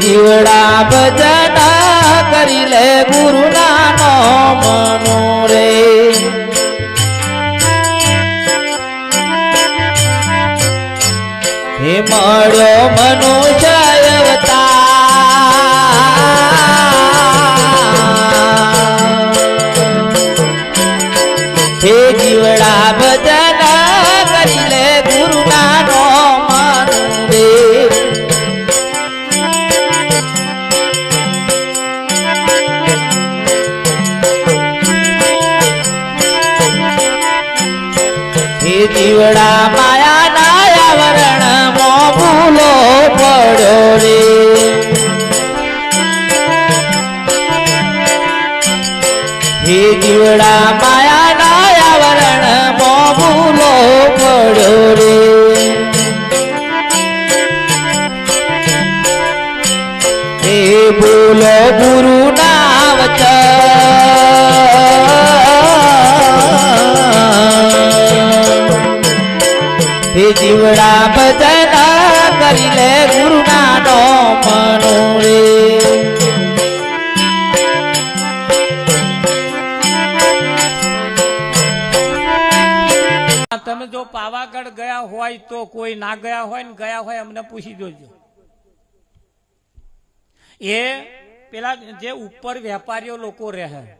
જીવડા ભજન કરી લે ગુરુ નાનો મનો રે હે મળ્યો મનુષ્ય અવતાર હે જીવડા ભજન કરી લે ગુરુ નાનો મનો રે જીવડા માયા ના આવરણ મો ભૂલો પડ્યો રે હે જીવડા માયા ના આવરણ મો ભૂલો પડ્યો રે હે ભૂલો ગુરુ ના હે જીવડા ભજન કરી લે ગુરુ નાનો મનો રે તમે જો પાવાગઢ ગયા હોય તો કોઈ ના ગયા હોય ને ગયા હોય અમને પૂછી જોજો એ પેલા જે ઉપર વેપારીઓ લોકો રહે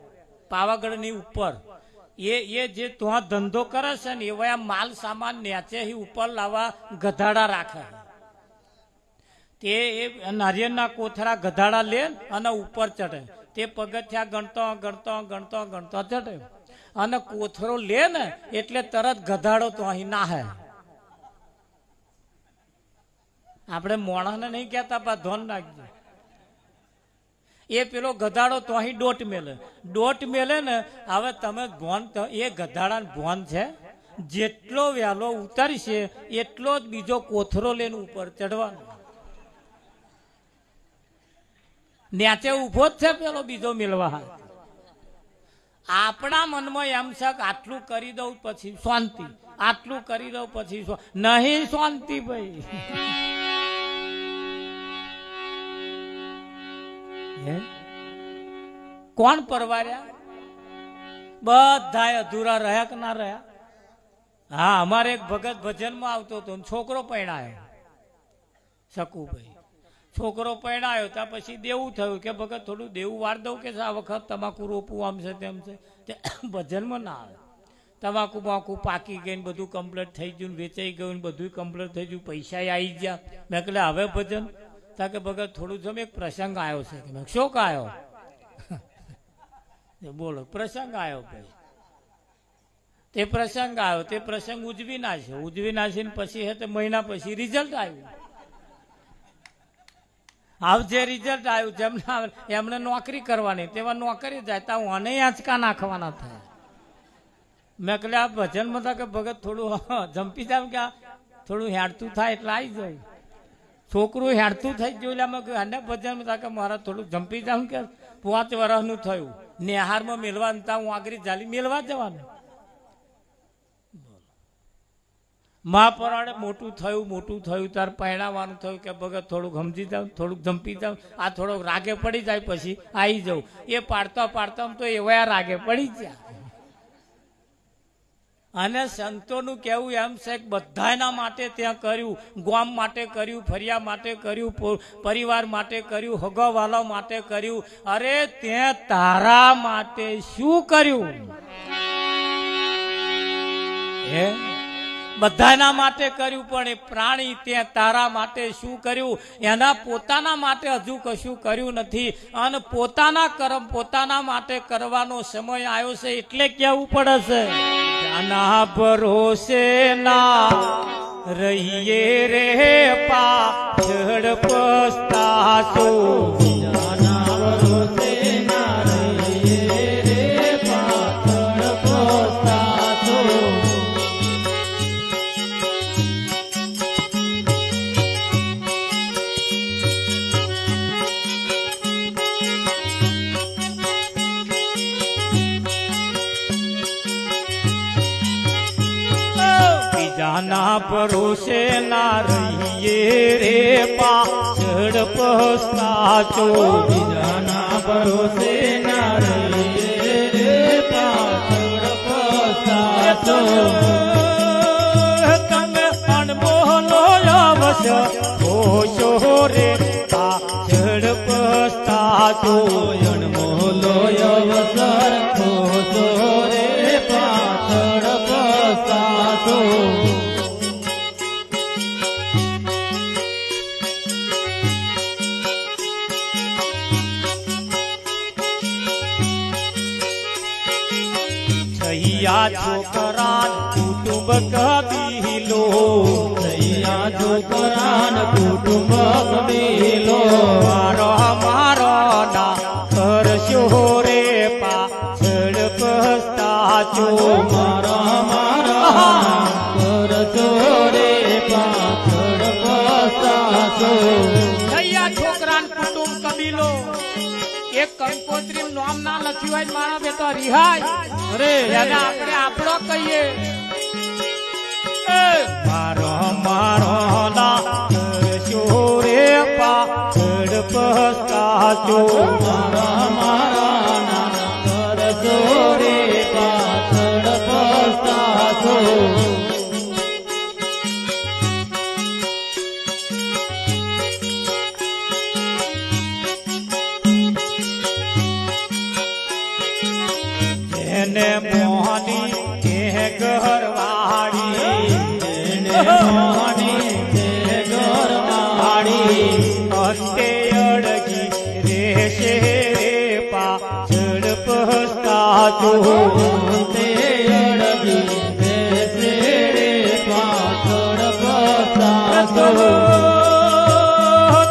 પાવાગઢ ની ઉપર એ જે ત્યાં ધંધો કરે છે ને એવા માલ સામાન નેચે ઉપર લાવવા ગધાડા રાખે તે નારિયેળના કોથળા ગધાડા લે અને ઉપર ચડે તે પગથિયા ગણતો ગણતો ગણતો ગણતો ચડે અને કોથળો લે ને એટલે તરત ગધાડો તો અહીં નાહે આપણે મોણાને નહીં કહેતા પા ધોન નાખજો એ પેલો ગધાડો તો અહીં દોટ મેલે ને હવે તમે ભોન એ ગધાડા ભોન છે જેટલો વહેલો ઉતારશે એટલો જ બીજો કોથરો લઈને ઉપર ચડવાનો નેચે ઉભો જ છે પેલો બીજો મેળવા આપણા મનમાં એમ છે કે આટલું કરી દઉં પછી શાંતિ આટલું કરી દઉં પછી નહીં શાંતિ ભાઈ કોણ પરવાર્યા બધા અધૂરા રહ્યા કે ના રહ્યા હા અમારે એક ભગત ભજનમાં આવતો હતો છોકરો પરણાયો શકુભાઈ છોકરો પરણાયો ત્યાં પછી દેવું થયું કે ભગત થોડું દેવું વાર દઉં કે આ વખત તમાકુ રોપવું આમ છે તેમ છે તે ભજનમાં ના આવે તમાકુ બાકુ પાકી ગઈ ને બધું કમ્પ્લીટ થઈ ગયું વેચાઈ ગયું બધું કમ્પ્લીટ થઈ ગયું પૈસા આવી ગયા મેં કહે હવે ભજન તા કે ભગત થોડું જમે એક પ્રસંગ આવ્યો છે કે મેં શોક આવ્યો બોલો પ્રસંગ આવ્યો ભાઈ તે પ્રસંગ આવ્યો તે પ્રસંગ ઉજવી નાખીને પછી હે તે મહિના પછી રિઝલ્ટ આવ્યું જે રિઝલ્ટ આવ્યું જેમના એમને નોકરી કરવાની તેવા નોકરી જાય તા હું અને આંચકા નાખવાના થાય મેં કહે આ ભજનમાં હતા કે ભગત થોડું જંપી જાવ કે થોડું હેડતું થાય એટલે આવી જાય છોકરું હેડતું થઈ ગયું એટલે અમે ભજન કે મારા થોડું જંપી જાઉં કે 5 વર્ષનું થયું નેહારમાં મેળવાનું તા હું આગળ જાલી મેળવા જવાનું મહાપરાણે મોટું થયું તાર પહેણાવાનું થયું કે ભગત થોડુંક સમજી જાવ થોડુંક જંપી જાવ આ થોડોક રાગે પડી જાય પછી આવી જાઉં એ પાડતા તો એવા રાગે પડી ગયા અને સંતોનું કહેવું એમ છે કે બધાના માટે ત્યાં કર્યું ગામ માટે કર્યું ફરિયા માટે કર્યું પરિવાર માટે કર્યું હગવાલા માટે કર્યું અરે ત્યાં તારા માટે શું કર્યું હે બધાના માટે કર્યું પણ એ પ્રાણી ત્યાં તારા માટે શું કર્યું એના પોતાના માટે હજુ કશું કર્યું નથી અને પોતાના કર્મ પોતાના માટે કરવાનો સમય આવ્યો છે એટલે કહેવું પડે છે ના ભરોસે ના રહીએ રે પાછળ પસ્તાશો ના ભરોસે ના રહીએ રે પાછળ પસ્તાશો બીજાના ભરોસે ના રહીએ રે પાછળ પસ્તાચો બીજાના ભરોસે ના રહીએ રે પાછળ પસ્તાચો તમે અણમોલો અવશ્ય ખોશો રે પાછળ પસ્તાચો અણમોલો અવસર ખોશો રે પાછળ પસ્તાચો છૈયા છોકરાન કુટુંબ કબીલો છૈયા છોકરાન કુટુંબ કબીલો મારો મારો ના કરશો રે પાછળ પસ્તાચો મારા મારા કરશો રે પાછળ પસ્તાચો છૈયા છોકરાન કુટુંબ કબીલો એક કંકોત્રી નામ ના લખ્યું હોય મારા બેટા રિહાય અરે એને આપણે આપણો કહીએ મારો મારો ના કરશો રે પાછળ પસ્તાચો મારા મારા નાના કરશો રે પાછળ પસ્તાચો એને મોહની કે ઘરવાળી એને મોહની તે ઘરવાળી અંતે અડગી રેશે રે પાછળ પસ્તાચો તે અડગી દેશે રે પાછળ પસ્તાચો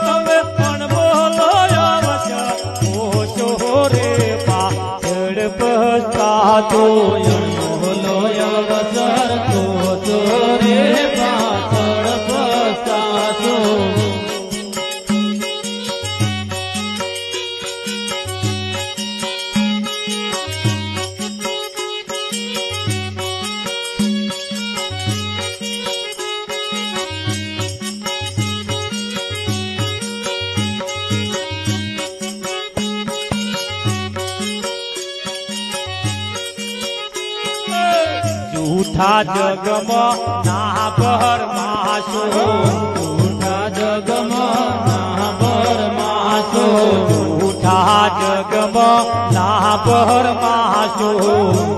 તમે પણ બોલો અવશ્ય ખોશો રે પાછળ પસ્તાચો અણમોલો અવસર ખોશો રે પાછળ પસ્તાચો જૂઠા જગમાં ના ભરમાશો જૂઠા જગમાં ના ભરમાશો જૂઠા જગમાં ના ભરમાશો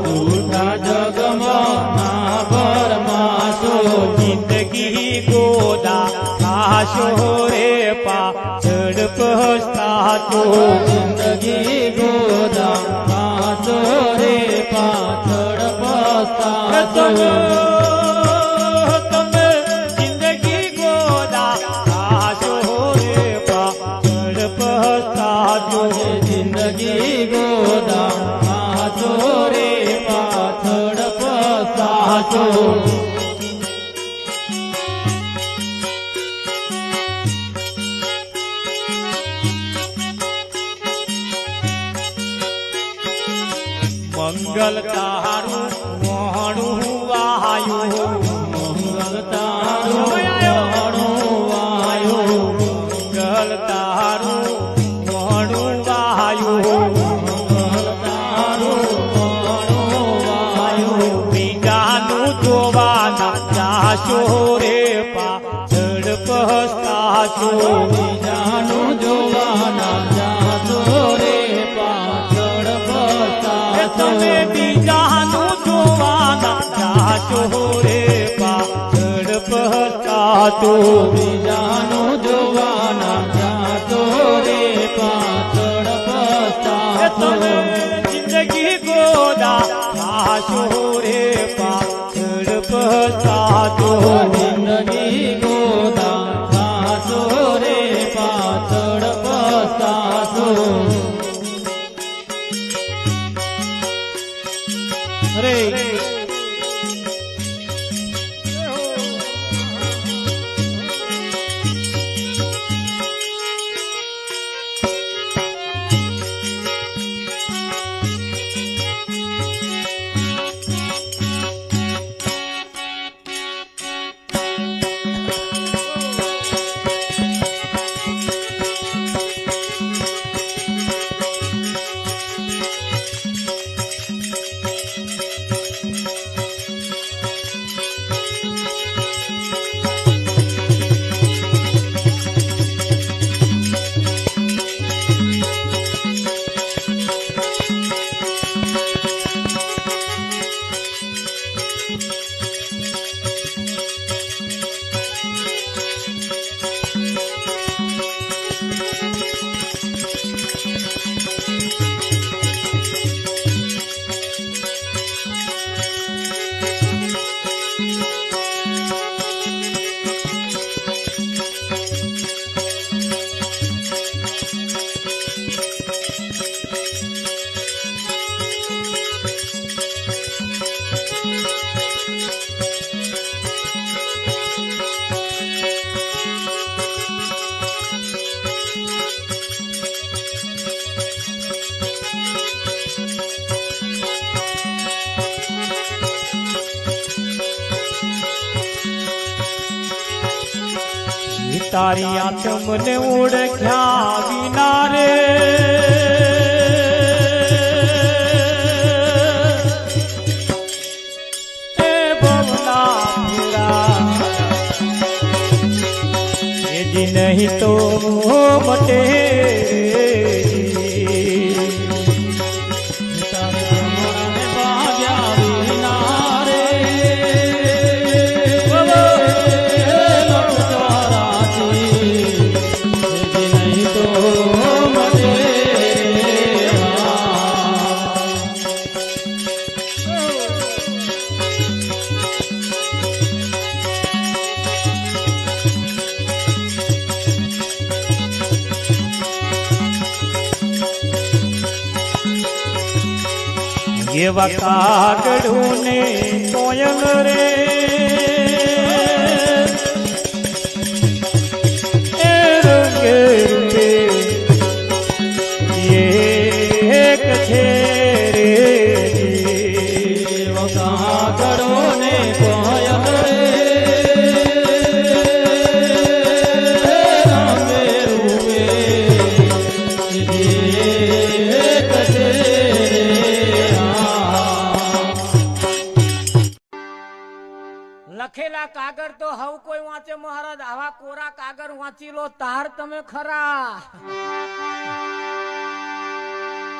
જૂઠા જગમાં ના ભરમાશો જિંદગી ગોદા ખાશો રે પાછળ પસ્તાચો જિંદગી ગોદા પાછો રે પાછળ પસ્તાચો તમે જિંદગી ગોદા ખાશો રે પાછળ પસ્તાચો જિંદગી ગોદા પાછો રે પાછળ પસ્તાચો મંગલ તારું મોહણું વાયું મંગલ તારું મોહણું વાયું મંગલ તારું મોહણું વાયું મંગલ તારું મોહણું વાયું બીજાનું જોવાના જાશો રે પાછળ પસ્તાચો બીજાનું જોવાના જાતો રે પાછળ પસ્તાચો તમે બીજાનું જોવાના જાશો રે પાછળ પસ્તાચો બીજાનું જોવાના જાતો રે પાછળ પસ્તાચો તમે જિંદગી ગોદા ખાશો રે પાછળ પસ્તાચો જિંદગી ગોદા પાછો રે પાછળ પસ્તાચો અરે તારી આંખ મને ઓળખ્યા વિના રે એ ભવના ફેરા એ જી નહીં તો મટે એવા કાગડું ને કોયલ રે એ રંગે રૂપે એક છે રે એવા કાગડું ને કોયલ રે રંગે રૂપે એક છે લખેલા કાગળ તો હવ કોઈ વાંચે મહારાજ આવા કોરા કાગળ વાંચી લો તાર તમે ખરા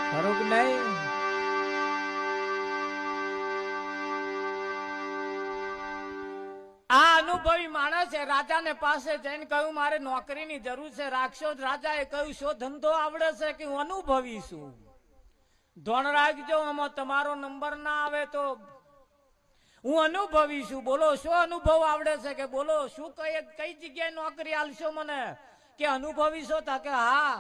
ખરું કે નહીં આ અનુભવી માણસ છે રાજાને પાસે જઈને કહ્યું મારે નોકરીની જરૂર છે રાખશો રાજાએ કહ્યું શો ધંધો આવડે છે કે હું અનુભવી છું ધોણ રાખજો આમાં તમારો નંબર ના આવે તો હું અનુભવી છું બોલો શું અનુભવ આવડે છે કે બોલો શું કઈ જગ્યાએ નોકરી આલશો મને કે અનુભવી છો તા કે હા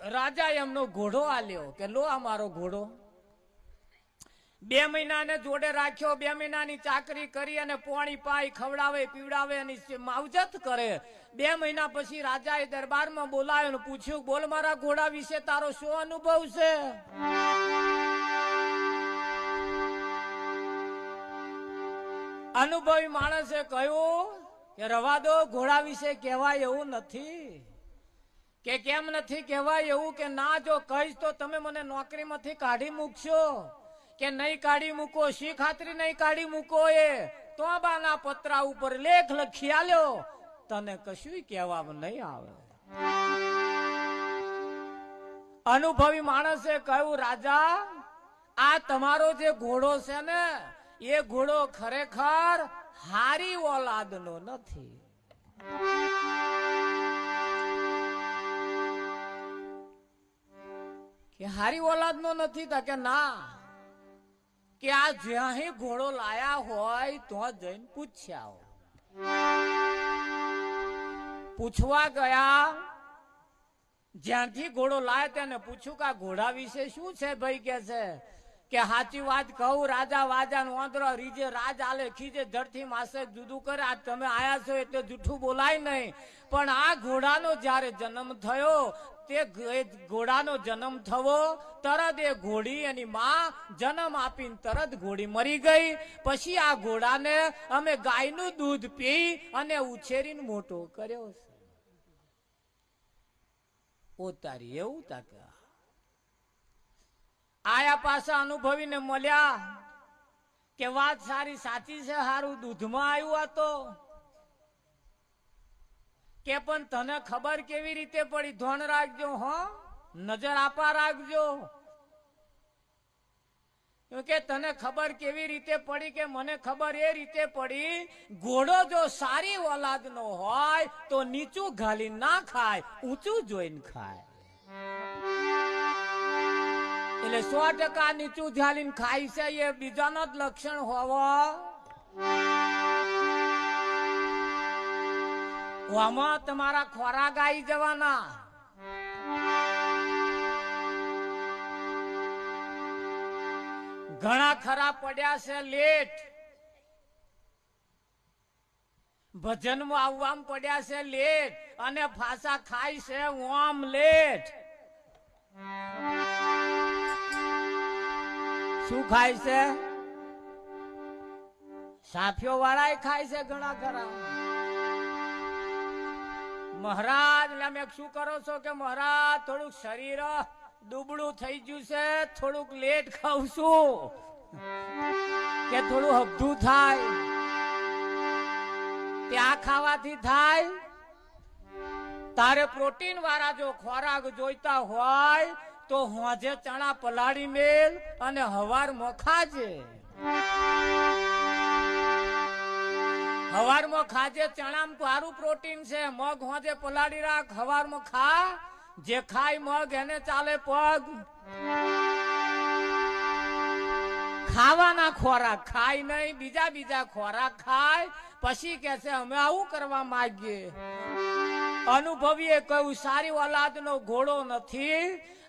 રાજા એમનો ઘોડો આલ્યો કે લો આ મારો ઘોડો 2 મહિનાને જોડે રાખ્યો 2 મહિનાની ચાકરી કરી અને પોણી પાઈ ખવડાવે પીવડાવે અને માવજત કરે 2 મહિના પછી રાજાએ દરબારમાં બોલાવ્યો અને પૂછ્યું બોલ મારા ઘોડા વિશે તારો શું અનુભવ છે અનુભવી માણસે કહ્યું કે રવા દો ઘોડા વિશે કહેવાય એવું નથી કે કેમ નથી કહેવાય એવું કે ના જો કહીશ તો તમે મને નોકરીમાંથી કાઢી મૂકશો કે નહીં કાઢી મૂકો શી ખાતરી નહીં કાઢી મૂકો એ તોબાના પત્રા ઉપર લેખ લખી આલ્યો તને કશું કહેવામાં નહીં આવે અનુભવી માણસે કહ્યું રાજા આ તમારો જે ઘોડો છે ને એ ઘોડો ખરેખર હારી ઓલાદનો નથી કે હારી ઓલાદનો નથી તા કે ના કે આ જ્યાં ઘોડો લાયા હોય તો જઈને પૂછ્યા પૂછવા ગયા જ્યાંથી ઘોડો લાયા તેને પૂછ્યું કે આ ઘોડા વિશે શું છે ભાઈ કે સાચી વાત કહું રાજા વાજા વાંદરો રીજે રાજ આલે ખીજે ધરથી માસે જુદું કરે આ તમે આયા છો એટલે જૂઠું બોલાય નહીં પણ આ ઘોડાનો જ્યારે જન્મ થયો તે ઘોડાનો જન્મ થવો તરત એ ઘોડી એની માં જન્મ આપીને તરત ઘોડી મરી ગઈ પછી આ ઘોડાને અમે ગાયનું દૂધ પી અને ઉછેરીને મોટો કર્યો છે પોતારી એવું તાકા આયા પાછા અનુભવીને મળ્યા કે વાત સારી સાચી છે હારું દૂધમાં આવ્યું આ તો કે પણ તને ખબર કેવી રીતે પડી ધોન રાખજો હો નજર આપા રાખજો કે તને ખબર કેવી રીતે પડી કે મને ખબર એ રીતે પડી ઘોડો જો સારી ઓલાદનો હોય તો નીચું ઘાલી ના ખાય ઊંચું જોઈને ખાય એટલે 100% નીચું ઝાલીને ખાય છે એ બીજાનો જ લક્ષણ હોવો આમાં તમારા ખોરાક આવી જવાના ઘણા ખરાબ પડ્યા છે લેટ ભજનમાં આવવામાં પડ્યા છે લેટ અને ફાસા ખાય છે ઓમ લેટ શું ખાય છે સાફીઓ વાળા ખાય છે ઘણા ખરા મહારાજ એટલે મેં શું કરો છો કે મહારાજ થોડુંક શરીર દુબળું થઈ ગયું છે, થોડુંક લેટ ખાઉં છું કે થોડું હબધું થાય, ત્યાં ખાવાથી થાય? તારે પ્રોટીન વાળા જો ખોરાક જોઈતા હોય તો હોજે ચણા પલાળી મેલ અને હવારમાં ખાજે. હવારમાં ખાજે, ચણામાં સારું પ્રોટીન છે. મગ હોજે પલાળી રાખ, હવારમાં ખા. જે ખાય મગ એને ચાલે પગ. ખાવાના ખોરાક ખાય નહીં, બીજા ખોરાક ખાય. પછી કે છે અમે આવું કરવા માંગીએ. અનુભવીએ કહ્યું સારી ઓલાદનો ઘોડો નથી.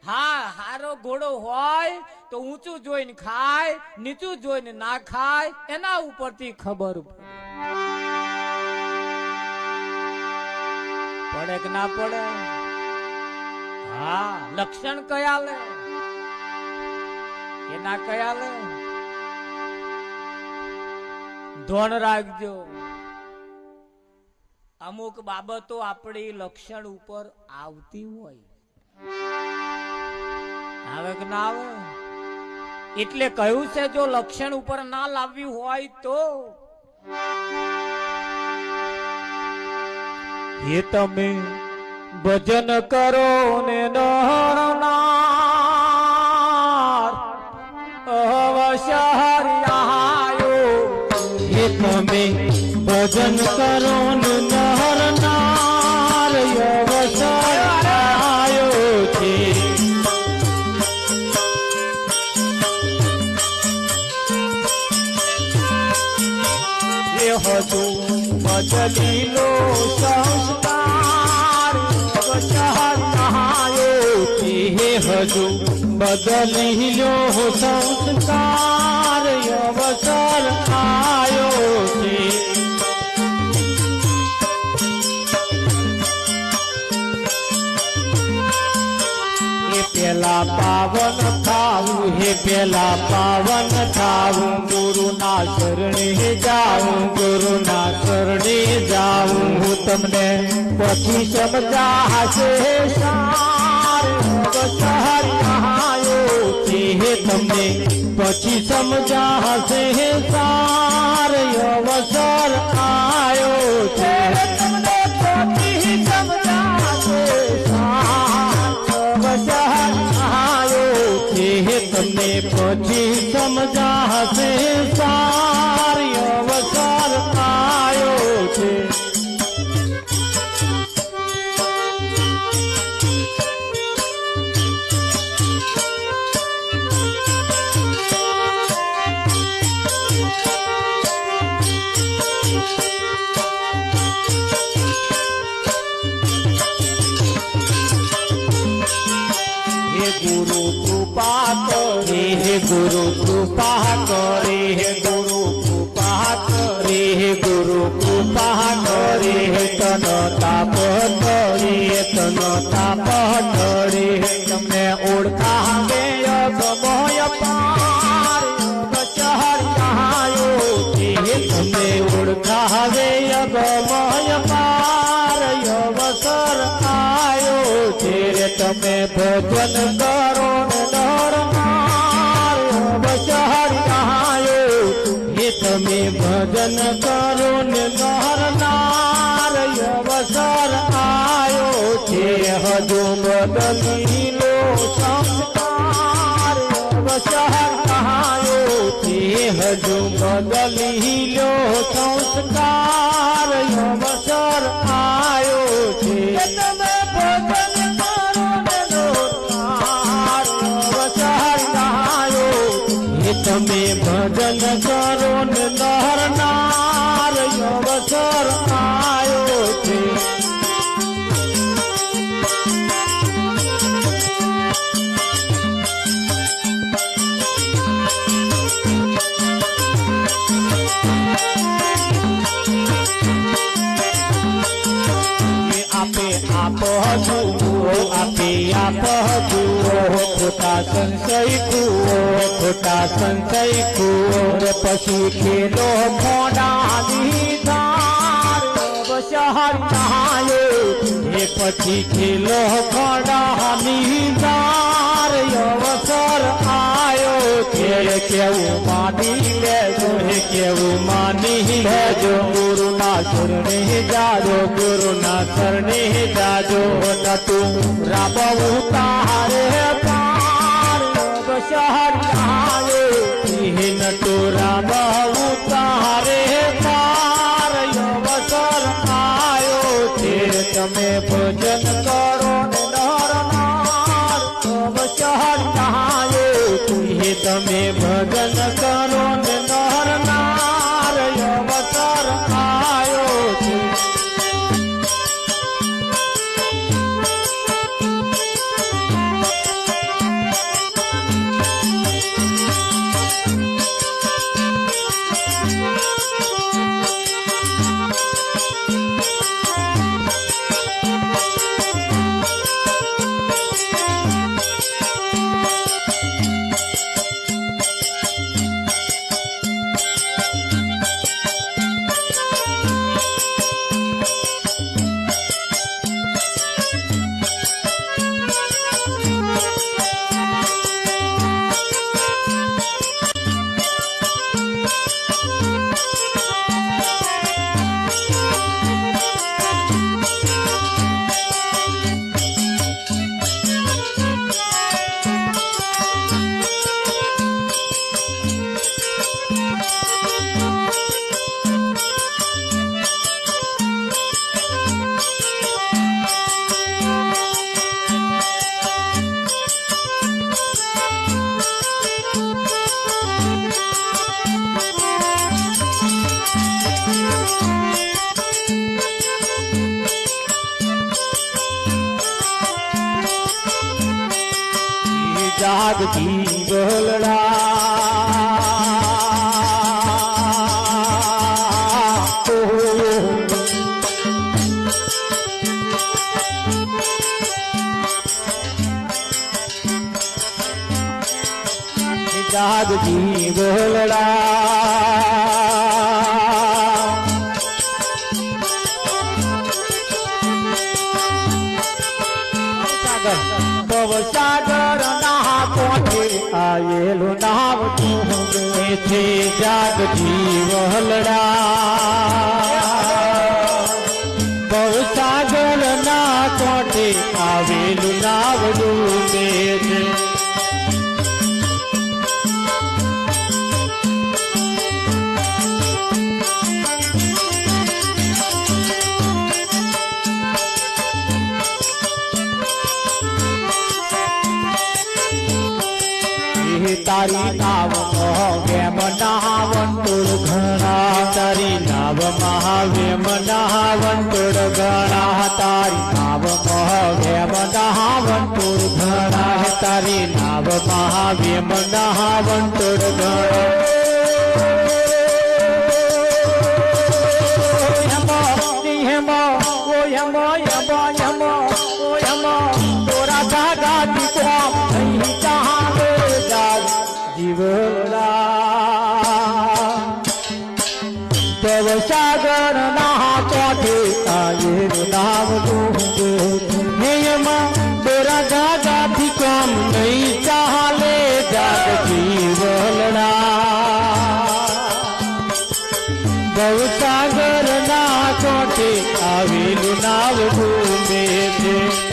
હા, હારો ઘોડો હોય તો ઊંચું જોઈને ખાય, નીચું જોઈને ના ખાય. એના ઉપરથી ખબર પડે કે ના પડે? હા, લક્ષણ કયા લે એના કયા લે ધોન રાખજો. અમુક બાબતો આપણી લક્ષણ ઉપર આવતી હોય, આવે કે ના આવે? એટલે કહ્યું છે જો લક્ષણ ઉપર ના લાવવી હોય તો એ તમે ભજન કરો ને નરનાર અવસર આયો. એ તમે ભજન કરો ને નરનાર અવસર આયો છે. એ હજુ બદલી લો સંસ્કાર અવસર આયો છે. હજુ બદલી લો સંસ્કાર અવસર આયો છે. પેલા પાવન થાવું, હે પેલા પાવન થાવું, ગુરુના શરણે જાઉં, ગુરુના શરણે જાઉં. હું તમને પછી સમજાશે સાર અવસર આયો છે. તમને પછી સમજાશે સાર અવસર આયો છે. તમને પછી સમજાશે તમને પછી સમજાશે સાર અવસર આયો છે. ગુરુ કૃપા કરે, હે ગુરુ કૃપા કરે, હે ગુરુ કૃપા કરે, હે ગુરુ કૃપા કરે. તન તાપ કરે, તન તાપ કરે. તમને ઓળખાવે અગમય પાર અવસર આયો છે. તમને ઓળખાવે અગમય પાર અવસર આયો છે. તમે ભજન કરો ને નરનાર અવસર આયો. એ તમે ભજન કરો ને નરનાર અવસર આયો છે. હજુ બદલી લો સંસ્કાર અવસર આયો છે. હજુ બદલી લો સંસ્કાર અવસર આયો છે. તમે ભજન તમે ભજન કરો ને નરનાર અવસર આયો છે. આપે આપ જુઓ, આપે આપ જુઓ. ખોટા સંશય કુઓ, ખોટા સંશય કુઓ. પછી ખેલો મોડા લીધાર એ પછી ખેલો ખડાની તાર અવસર આયો છે કેવું માની લેજો હે કેવું માની લેજો ગુરુના શરણે જાજો ગુરુના શરણે જાજો નતું રાબવું તારે પાર અવસર આયો હે નતું રાબવું તારે પાર અવસર આયો છે તમે ભજન કરો ને નર નાર અવસર આયો હે તમે ભજન કરો ને નર નાર અવસર આયો છે જાગતી ગોલડા જાગતી ગોલડા સાગર ના કોઠે આયેલું નાવ તું છે જાગતી વહલડા ભવસાગર ના કોઠે આવેલું નાવ ડૂબે છે તારી નાવ મહાવ્યમ નાવંતુર ઘણા તારી નાવ મહાવ્યમ નાવંતુર ઘણા તારી નાવ મહાવ્યમ નાવંતુર ઘણા તારી નાવ મહાવ્યમ નાવંતુર સાગર ના કોઠે આયેલું નાવ ડૂબે નિયમા દોરા ગાગાથી કામ નહીં ચાલે જાગતી વહલડા ભવસાગર ના કોઠે આવેલું નાવ ડૂબે છે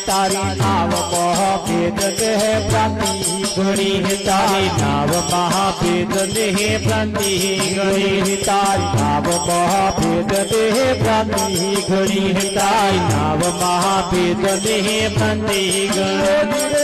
તારી નાવ મહાભેદ દેહ પ્રાંતિ ઘણી તારી નાવ મહાભેદ દેહ પ્રાંતિ ઘણી તારી નાવ મહાભેદ દેહ પ્રાંતિ ઘણી તારી નાવ મહાભેદ દેહ પ્રાંતિ ઘણી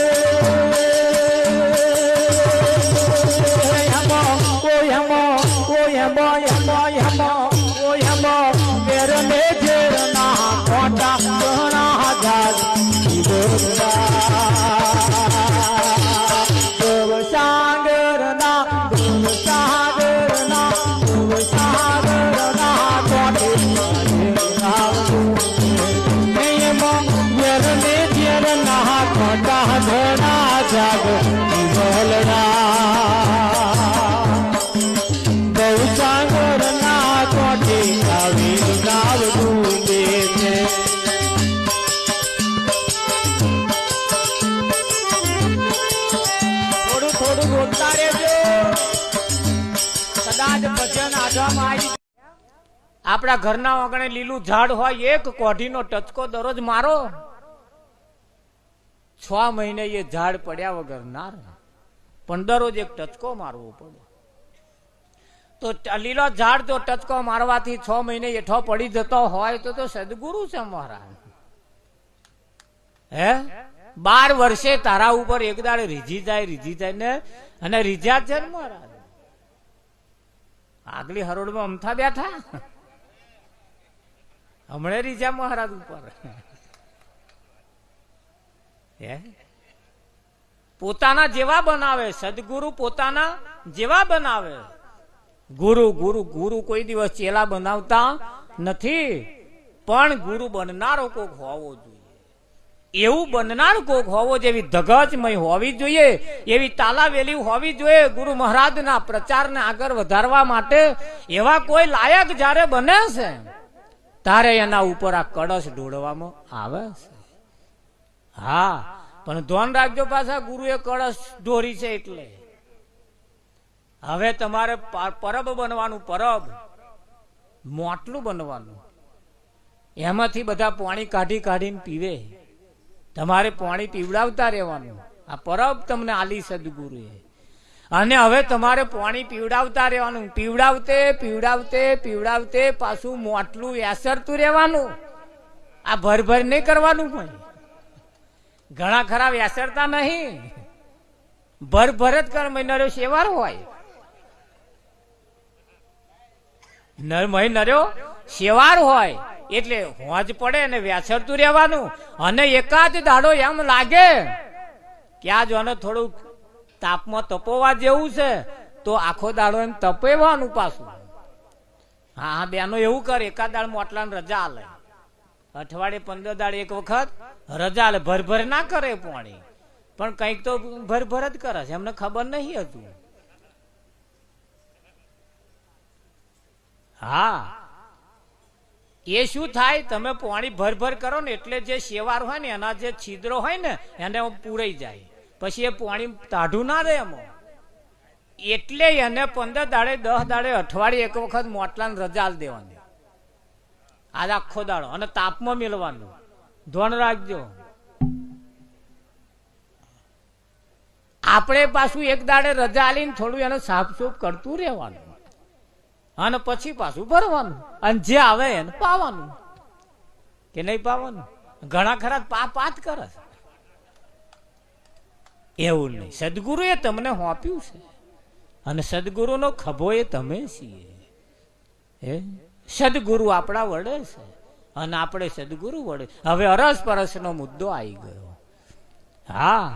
આપણા ઘરના આંગણે લીલું ઝાડ હોય, એક કોઢીનો ટચકો દરરોજ મારો, 6 મહિને એ ઝાડ પડ્યા વગર ના રહે, પણ દરરોજ એક ટચકો મારવો પડે. તો લીલો ઝાડ તો ટચકો મારવાથી 6 મહિને એઠો પડી જતો હોય તો સદગુરુ છે મહારાજ. હે 12 વર્ષે તારા ઉપર એક દાડે રીઝી જાય ને, અને રીઝ્યા છે ને મહારાજ. આગલી હરોળમાં અમથા બેઠા, હમણે રીઝ્યા મહારાજ ઉપર. હે પોતાના જેવા બનાવે સદગુરુ, પોતાના જેવા બનાવે. ગુરુ ગુરુ ગુરુ કોઈ દિવસ ચેલા બનાવતા નથી, પણ ગુરુ બનનારો કોક હોવો જોઈએ. એવું બનનાર કોક હોવો, જેવી ધગજમય હોવી જોઈએ, એવી તાલાવેલી હોવી જોઈએ ગુરુ મહારાજના પ્રચારને આગળ વધારવા માટે. એવા કોઈ લાયક જ્યારે બને છે ત્યારે એના ઉપર આ કળશ ઢોળવામાં આવે છે. હા, પણ ધ્યાન રાખજો, પાછા ગુરુએ કળશ ઢોરી છે એટલે હવે તમારે પરબ બનવાનું, પરબ મોટલું બનવાનું. એમાંથી બધા પાણી કાઢીને પીવે, તમારે પાણી પીવડાવતા રહેવાનું. આ પરબ તમને આલી સદગુરુએ, અને હવે તમારે પાણી પીવડાવતા રહેવાનું. પીવડાવતે પાછું મોટલું એસરતું રહેવાનું. આ ભર નહીં કરવાનું. પણ ઘણા ખરા વેસરતા નહીં, ભર જ કર. નર્યો શેવાર હોય, નર્યો શેવાર હોય એટલે હોજ પડે ને વેસરતું રહેવાનું. અને એકાદ દાડો એમ લાગે કે આ જોને થોડું તાપમાં તપોવા જેવું છે તો આખો દાડો એમ તપેવાનું પાછું. હા બેનો એવું કરે, એકાદ દાડ મોટલાને રજા આલે, અઠવાડિયે 15 દાડે એક વખત રજા લે. ભર ના કરે પાણી, પણ કઈક તો ભર જ કરે છે, એમને ખબર નહીં હતું. હા, એ શું થાય, તમે પાણી ભર કરો ને એટલે જે શેવાર હોય ને એના જે છિદ્રો હોય ને એને પૂરાઈ જાય, પછી એ પાણી તાઢું ના રહે એમાં. એટલે એને 15 દાડે 10 દાડે અઠવાડિયે એક વખત મોટલાને રજા દેવાની. આજ આખો દાડો અને તાપમાં મેળવાનું. ધ્યાન રાખજો. આપણે પાછું એક દાડે રજા આલીને થોડું એને સાફસૂફ કરતું રહેવાનું, અને પછી પાછું ભરવાનું, અને જે આવે એને પાવાનું કે નહીં પાવાનું. ઘણા ખરા પાત કરે છે. એવું નહીં, સદગુરુએ તમને સોંપ્યું છે, અને સદગુરુનો ખભો એ તમે છીએ. હે સદગુરુ આપણા વડે છે, અને આપણે સદગુરુ વડે. હવે અરસપરસનો મુદ્દો આવી ગયો. હા,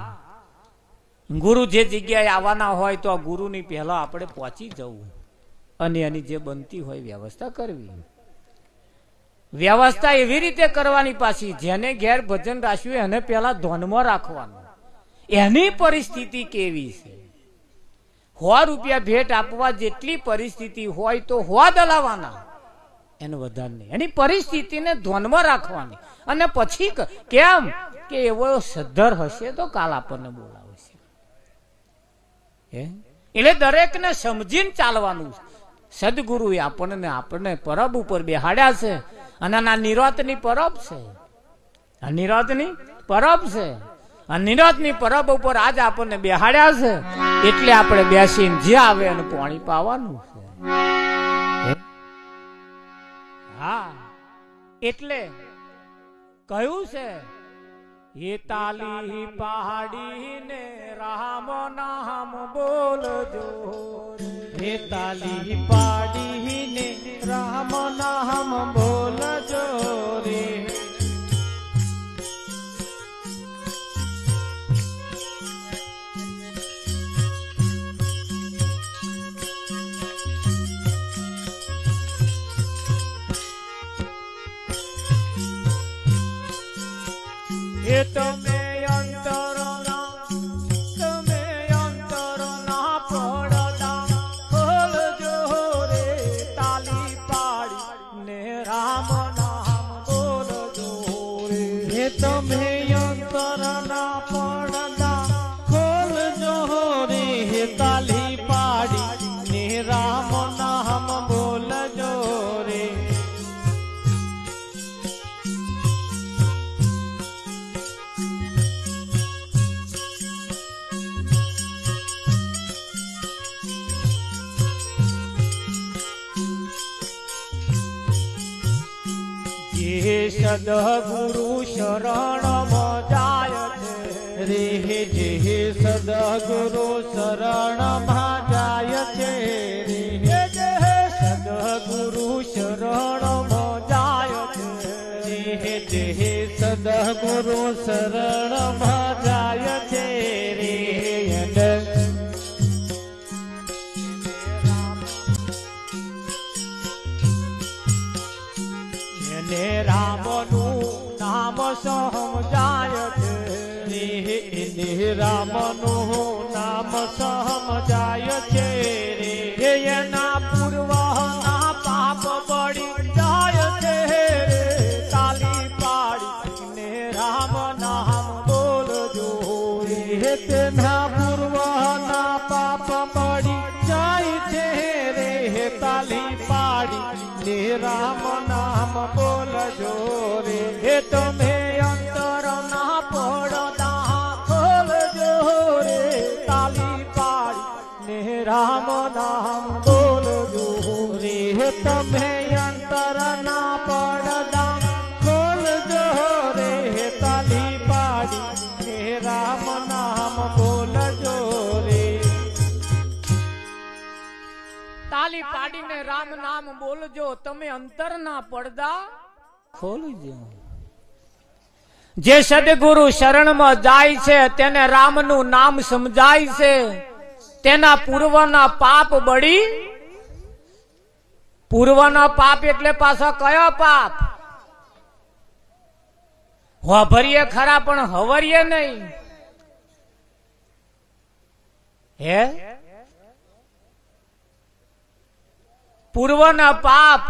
ગુરુ જે જગ્યાએ આવવાના હોય તો આ ગુરુની પહેલા આપણે પહોંચી જવું, અને એની જે બનતી હોય વ્યવસ્થા કરવી. વ્યવસ્થા એવી રીતે કરવાની, પાછી જેને ઘેર ભજન રાખ્યું એને પેલા ધ્યાનમાં રાખવાનું, એની પરિસ્થિતિ કેવી છે. 100 રૂપિયા ભેટ આપવા જેટલી પરિસ્થિતિ હોય તો 100 દલાવાના, એને વધારે નહીં. એની પરિસ્થિતિને ધ્યાનમાં રાખવાની, અને પછી કેમ કે એવો સદ્ધર હશે તો કાલ આપણને બોલાવશે. એટલે દરેકને સમજીને ચાલવાનું. સદગુરુએ આપણને પરબ ઉપર બેહાડ્યા છે, અને આ નિરાતની પરબ છે. આ નિરાતની પરબ છે. આ નિરાતની પરબ ઉપર આજ આપણને બેહાડ્યા છે, એટલે આપણે બેસીને જે આવે એને પાણી પાવાનું છે. હા, એટલે કહ્યું છે, એ તાલી પહાડીને રામ નામ બોલજો, હે તાલી પાડીને રામ નામ બોલજો રે. એ તમે અંતરના પડદા ખોલજો રે. તાલી પાડીને રામ નામ બોલજો રે. એ તમે અંતરના પડદા ખોલજો રે. તાલી પાડીને રામ નામ બોલજો રે. જે સદગુરુ શરણમાં જાય છે રે જે સદગુરુ શરણમાં જાય છે જે સદગુરુ શરણમાં જાય છે જે સદગુરુ શરણમાં જાય છે રે એને રામનું નામ સમજાય છે એને રામનું નામ સમજાય છે રે એના પૂર્વના પાપ બળી જાય છે તાલી પાડીને રામ નામ બોલજો રે તેના પૂર્વના પાપ પડી જાય છે રે તાલી પાડી ને રામ નામ બોલજો રે હે તમે અંતરના પડદા ખોલજો રે તાલી પાડીને રામ નામ બોલજો રે તમે અંતરના પડદા ખોલજો રે તાલી પાડી ને રામ નામ બોલજો રે તાલી પાડીને રામ નામ બોલજો તમે અંતરના પડદા ખોલજો જે સદગુરુ શરણમાં જાય છે તેને રામનું નામ સમજાય છે તેના પૂર્વના પાપ બળી પૂર્વના પાપ એટલે પાછા કયો પાપ વાભરીએ ખરા પણ હવરીએ નહીં હે પૂર્વના પાપ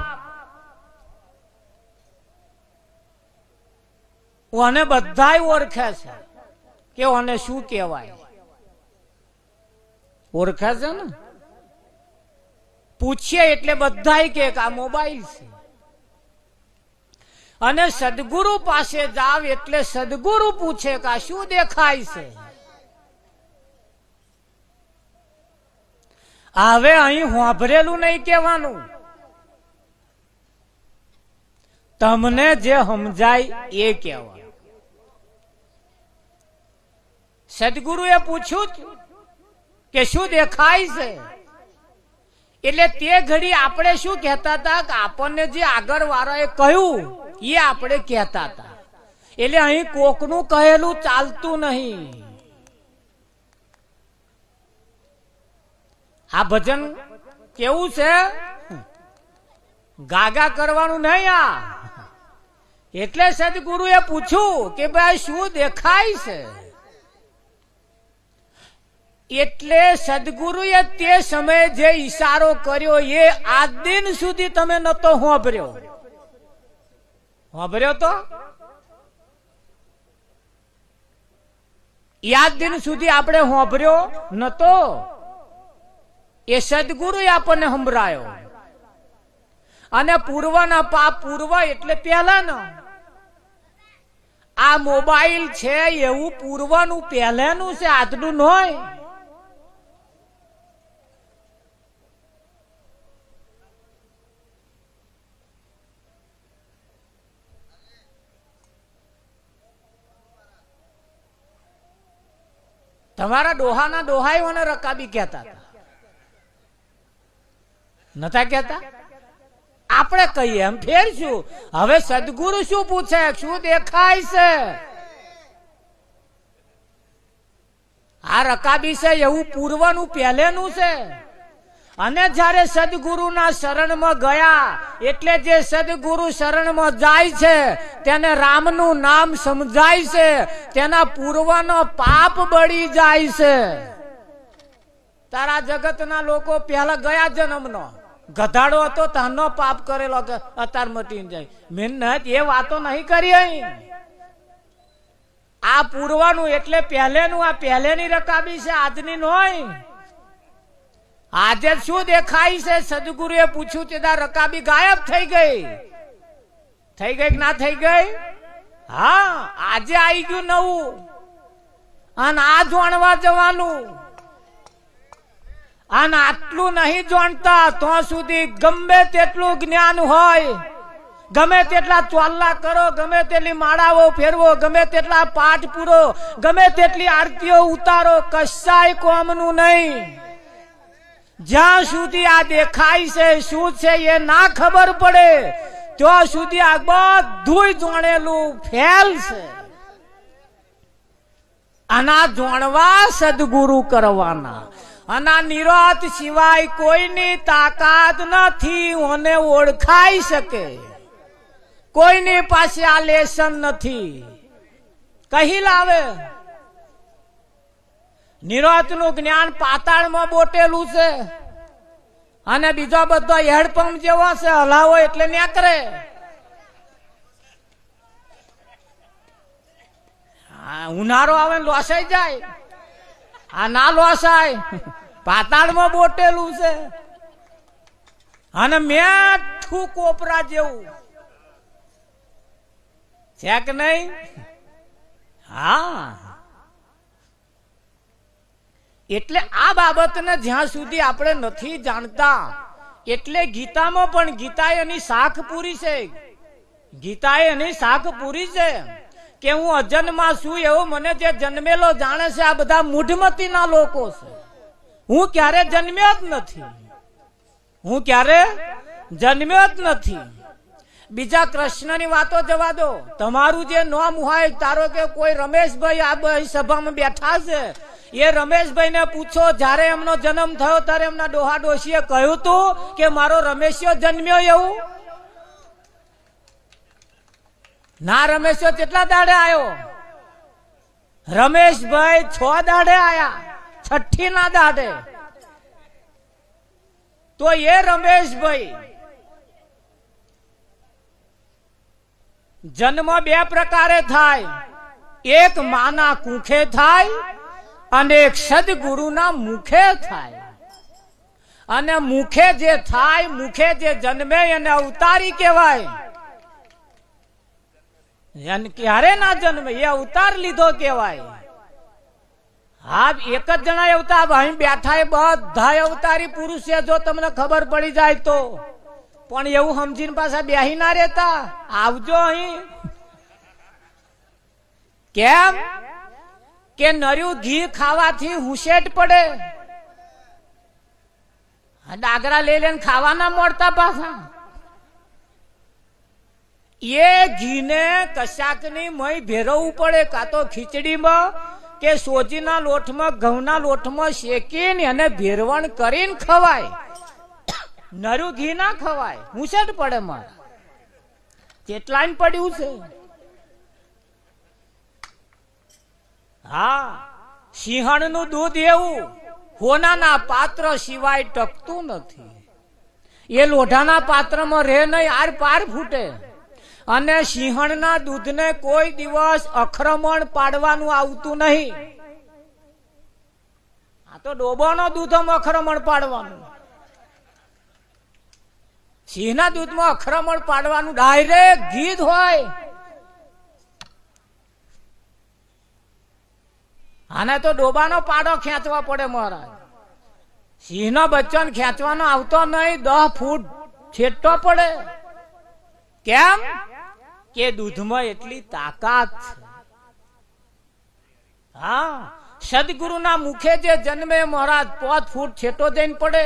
ઓને બધાય ઓળખે છે કે ઓને શું કહેવાય ઓળખે છે ને પૂછીએ એટલે બધાય કે આ મોબાઈલ છે અને સદગુરુ પાસે જાવ એટલે સદગુરુ પૂછે કે આ શું દેખાય છે હવે અહીં વાપરેલું નહીં કહેવાનું તમને જે સમજાય એ કહેવાય સદગુરુએ પૂછ્યું કે શું દેખાય છે એટલે તે ઘડી આપણે શું કહેતા હતા કે આપણને જે આગળ વાળાએ કહ્યું એ આપણે કહેતા હતા એટલે અહીં કોકનું કહેલું ચાલતું નહીં આ ભજન કેવું છે ગાગા કરવાનું નહીં આ એટલે સદગુરુએ પૂછ્યું કે ભાઈ શું દેખાય છે એટલે સદગુરુએ તે સમયે જે ઈશારો કર્યો એ આજ દિન સુધી તમે નતો સાંભળ્યો તો યાદ દિન સુધી આપણે સાંભળ્યો નતો એ સદગુરુએ આપણને સંભળાયો અને પૂર્વના પાપ પૂર્વ એટલે પહેલાના આ મોબાઈલ છે એવું પૂર્વનું પહેલાનું છે આજનું નહીં તમારા ડોહાના ડોહાઈઓને રકાબી કહેતા હતા નતા કહેતા આપણે કહીએ એમ ફેરશું હવે સદગુરુ શું પૂછે શું દેખાય છે આ રકાબી છે એવું પૂર્વનું પહેલેનું છે અને જ્યારે સદગુરુના શરણમાં ગયા એટલે જે સદગુરુ શરણમાં જાય છે તેને રામનું નામ સમજાય છે તેના પૂર્વનો પાપ બળી જાય છે તારા જગતના લોકો પહેલા ગયા જન્મનો ગધાડો હતો તાનો પાપ કરેલો અતાર મટી જાય મહેનત એ વાતો નહીં કરી અહીં આ પૂર્વનું એટલે પહેલેનું આ પહેલેની રકાબી છે આજની નહીં આજે શું દેખાય છે સદગુરુએ પૂછ્યું તે રકાબી ગાયબ થઈ ગઈ કે ના થઈ ગઈ હા આજે આવી ગયું નવું અને આ જાણવા જવાનું અને આટલું નહીં જાણતા તો સુધી ગમે તેટલું જ્ઞાન હોય ગમે તેટલા ચોલ્લા કરો, ગમે તેટલી માળાઓ ફેરવો, ગમે તેટલા પાઠ પૂરો, ગમે તેટલી આરતીઓ ઉતારો, કશાય કોમનું નહીં. જ્યાં સુધી આ દેખાય છે શું છે એ ના ખબર પડે ત્યાં સુધી આ બધું જોણેલું ફેલ છે. આના જોણવા સદગુરુ કરવાના. આના નિરાત સિવાય કોઈની તાકાત નથી. ઓને ઓળખાઈ શકે, કોઈની પાસે આ લેસન નથી. કહી લાવે નિરાતનું જ્ઞાન પાતાળમાં બોટેલું છે અને બીજો બધો હેડપંપ જેવો છે, હલાવો એટલે નીકળે. ઉનાળો આવે લોસાઈ જાય, આ ના લોસાય. પાતાળમાં બોટેલું છે અને મેઠું કોપરા જેવું છે કે નહીં? હા, એટલે આ બાબતને જ્યાં સુધી આપણે નથી જાણતા, એટલે ગીતામાં પણ ગીતાએ એની શાખ પૂરી છે. ગીતાએ એની શાખ પૂરી છે કે હું અજન્મા છું એવું મને જે જન્મેલો જાણે છે આ બધા મૂઢમતીના લોકો છે. હું ક્યારે જન્મ્યો જ નથી, હું ક્યારે જન્મ્યો જ નથી. બીજા કૃષ્ણની વાતો જવા દો. તમારું જે નામ હોય, તારો કે કોઈ રમેશભાઈ આ સભામાં બેઠા છે, એ રમેશભાઈ ને પૂછો જયારે એમનો જન્મ થયો ત્યારે એમના ડોહા ડોશીએ કહ્યું તું કે મારો રમેશિયો જન્મ્યો એવું? ના, રમેશિયો કેટલા દાડે આવ્યો? રમેશભાઈ 6 દાડે આયા, 6ઠી ના દાડે. તો એ રમેશભાઈ જન્મ 2 પ્રકારે થાય. એક માના કુખે થાય અને એક સદગુરુના મુખે થાય. અને મુખે જે થાય, મુખે જે જન્મે એને અવતારી કહેવાય. એને ક્યારે ના જન્મે એ અવતાર લીધો કહેવાય. હા, એક જ જણા અવતાર. અહીં બેઠા એ બધા અવતારી પુરુષ છે, જો તમને ખબર પડી જાય તો. પણ એવું સમજીને પાછા બેહી ના રહેતા. આવજો અહીં. કેમ કે નર્યું ઘી ખાવાથી હુંશેટ પડે. ડાગરા લઈ લઈને ખાવાના મળતા પાછા. એ ઘીને કશાકની મય ભેરવવું પડે, કાં તો ખીચડીમાં કે સોજીના લોટમાં, ઘઉંના લોટમાં શેકીને અને ભેરવણ કરીને ખવાય. નરું ઘી ના ખવાય, હુંશેટ પડે. મારા કેટલાને પડ્યું છે. હા, સિંહણનું દૂધ એવું હોનાના પાત્ર સિવાય ટકતું નથી. એ લોઢાના પાત્રમાં રહે નહીં, આર પાર ફૂટે. અને સિંહણના દૂધને કોઈ દિવસ અખરમણ પાડવાનું આવતું નહીં. આ તો ડોબાનો દૂધમાં અખરમણ પાડવાનું. સિંહના દૂધમાં અખરમણ પાડવાનું ડાયરેક્ટ ઘી હોય. આને તો ડોબાનો પાડો ખેંચવા પડે મહારાજ. સિંહનો બચ્ચો ખેંચવાનો આવતો નહીં, 10 ફૂટ છેટતો પડે. કેમ કે દૂધમાં એટલી તાકાત છે. હા, સદગુરુના મુખે જે જન્મે મહારાજ 5 ફૂટ છેટો જઈને પડે.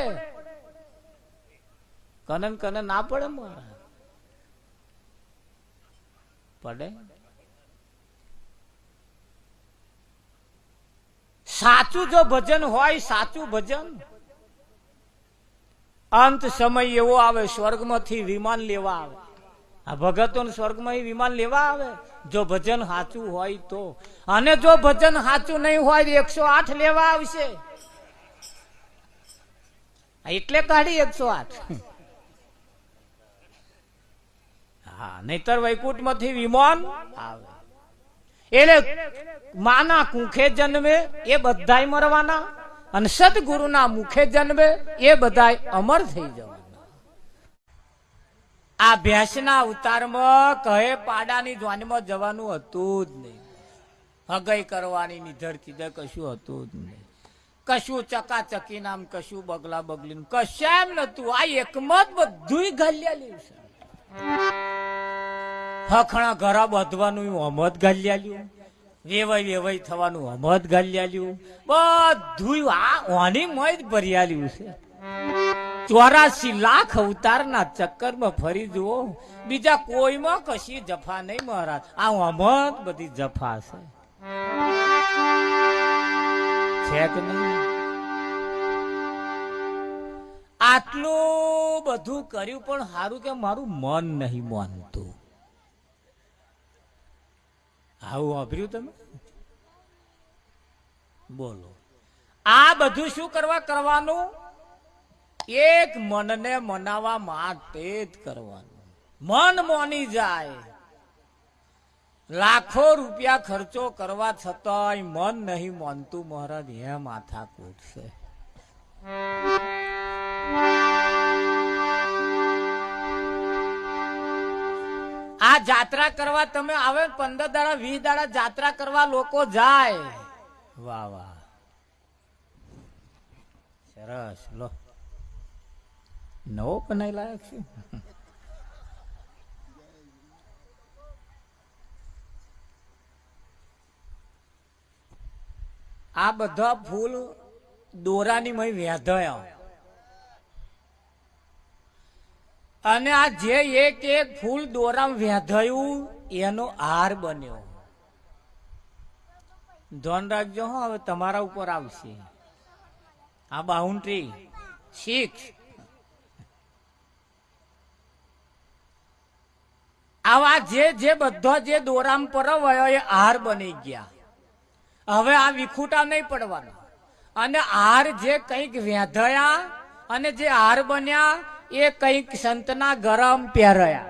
કનન ના પડે મહારાજ? પડે. સાચું જો ભજન હોય, સાચું ભજન, અંત સમય એવો આવે સ્વર્ગમાંથી વિમાન લેવા આવે. આ ભગતો સ્વર્ગમાં વિમાન લેવા આવે જો ભજન સાચું હોય તો. અને જો ભજન સાચું નહીં હોય 108 લેવા આવશે. એટલે કાઢી 108. હા, નહીતર વૈકુંઠ માંથી વિમાન આવે. એટલે માના કુખે જન્મે એ બધાય મરવાના, અને સદગુરુના મુખે જન્મે એ બધાય અમર થઈ જવાના. આ ભેંસના અવતારમાં કહે પાડાની જ્વાનમાં જવાનું હતું જ નહીં. હગાઈ કરવાની નિધરતી દે કશું હતું જ નહીં. કશું ચકાચકી નામ, કશું બગલા બગલી, કશામ નતું. આ એકમાં જ બધું ઘાલ્યા છે. હખણા ઘરા બધવાનું અમત ગાલ્યાલ્યું, વેવાઈ થવાનું અમત ગાલ્યાલ્યું, બધું આ ઓની મય જ ભર્યાલ્યું છે. 84 લાખ અવતારના ચક્કરમાં ફરી જુઓ, બીજા કોઈમાં કશી જફા નહીં મહારાજ, આ અમત બધી જફા છે કે નહીં? આટલું બધું કર્યું પણ સારું કે મારું મન નહીં માનતું. આવું વાપર્યું તમે? બોલો, આ બધું શું કરવાનું? એક મનને મનાવવા માટે જ કરવાનું. મન મોની જાય, લાખો રૂપિયા ખર્ચો કરવા છતાંય મન નહીં માનતું મહારાજ, એ માથાકૂટ છે. આ જાત્રા કરવા તમે આવે 15 દાડા 20 દાડા જાત્રા કરવા લોકો જાય. વાહ વાહ, સરસ. લો, નવો બનાવી લાયક છે. આ બધા ફૂલ દોરાની મય વ્યાધયા, અને આ જે એક એક ફૂલ દોરામ વ્યાધયું એનો હાર બન્યો. ધ્યાન રાખજો હો, હવે તમારા ઉપર આવશે આ બાઉન્ડ્રી 6. આવા જે બધા જે દોરામ પરવાયો એ હાર બની ગયા. હવે આ વિખૂટા નહીં પડવાના. અને હાર જે કંઈક વ્યાધયા અને જે હાર બન્યા એ કંઈક સંતના ગરમ પહેર્યા,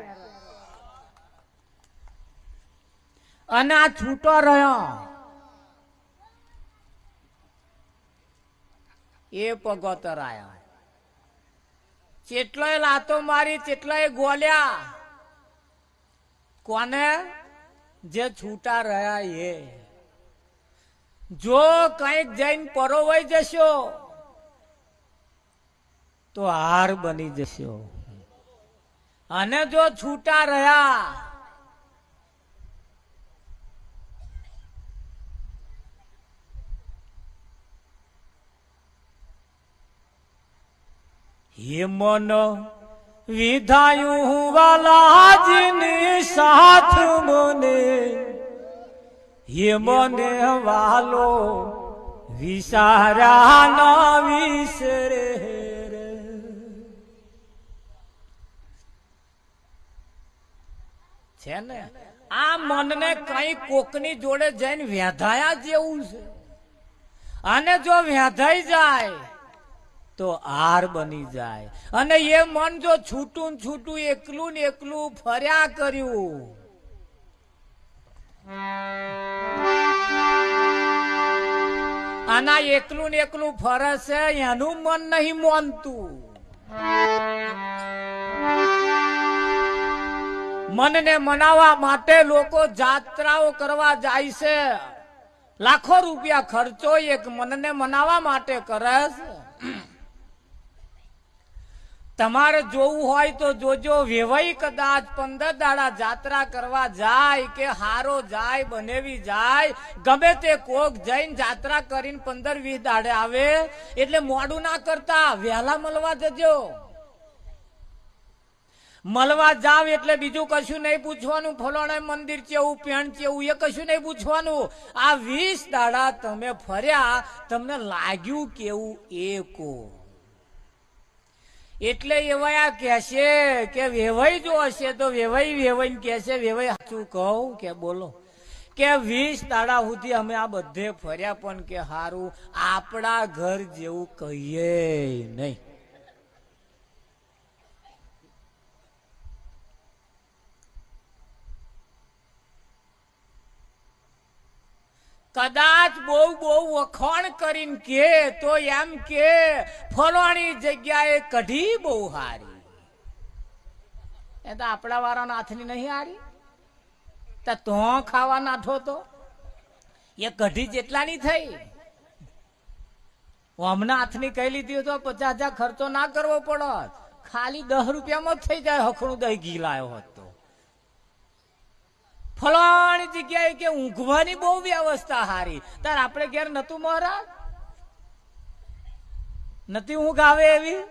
અને આ છૂટો રહ્યો એ પગોતર આયા. ચેટલોય લાતો મારી, ચેટલોય ગોલ્યા. કોને? જે છૂટા રહ્યા એ. જો કંઈક જઈને પરોવાઈ જશો તો હાર બની જશો, અને જો છૂટા રહ્યા હે મન વિધાયું વાલાજીની સાથ મને, હે મને વાલો વિસાર્યા ના વિસરે. છે ને આ મનને કઈ કોકની જોડે જઈને વ્યાધાયા જેવું છે, અને જો વ્યાધાઈ જાય તો હાર બની જાય. અને એ મન જો છૂટું છૂટું એકલું ને એકલું ફર્યા કર્યું, આના એકલું ને એકલું ફરે છે, એનું મન નહીં માનતું. મનને મનાવવા માટે લોકો જાત્રાઓ કરવા જાય છે, લાખો રૂપિયા ખર્ચો એક મનને મનાવવા માટે કરે છે. તમારે જોવું હોય તો જોજો, વેવાઈ કદાચ 15 દાડા જાત્રા કરવા જાય કે હારો જાય, બનેવી જાય, ગમે તે કોક જઈને જાત્રા કરીને 15-20 દાડે આવે, એટલે મોડું ના કરતા વહેલા મળવા જજો. મળવા જાવ એટલે બીજું કશું નહીં પૂછવાનું, ફલાણા મંદિર કેવું, પેણ કેવું, એ કશું નહીં પૂછવાનું. આ 20 દાડા તમે ફર્યા, તમને લાગ્યું કેવું એ કો. એટલે એવા કહેશે કે વેવાઈ જો હશે તો વેવાઈ કહેશે, વેવાઈ સાચું કહું કે બોલો કે 20 દાડા સુધી અમે આ બધે ફર્યા, પણ કે હારું આપણા ઘર જેવું કહીએ નહીં. કદાચ બહુ વખાણ કરીને કે તો એમ કે ફલાણી જગ્યાએ કઢી બહુ હારી. એ તો આપણા વાળા નાથની નહીં હારી, તો ખાવા નાઠો તો એ કઢી જેટલાની થઈ. હમણાં હાથની કહી લીધી તો 50,000 ખર્ચો ના કરવો પડત, ખાલી 10 રૂપિયામાં જ થઈ જાય. હખણું દહીં ઘી લાયો હોત તો ફલાણી જગ્યાએ કે ઊંઘવાની બહુ વ્યવસ્થા હારી. તાર આપણે ઘેર નતું મહારાજ? નથી ઊંઘ આવે એવી?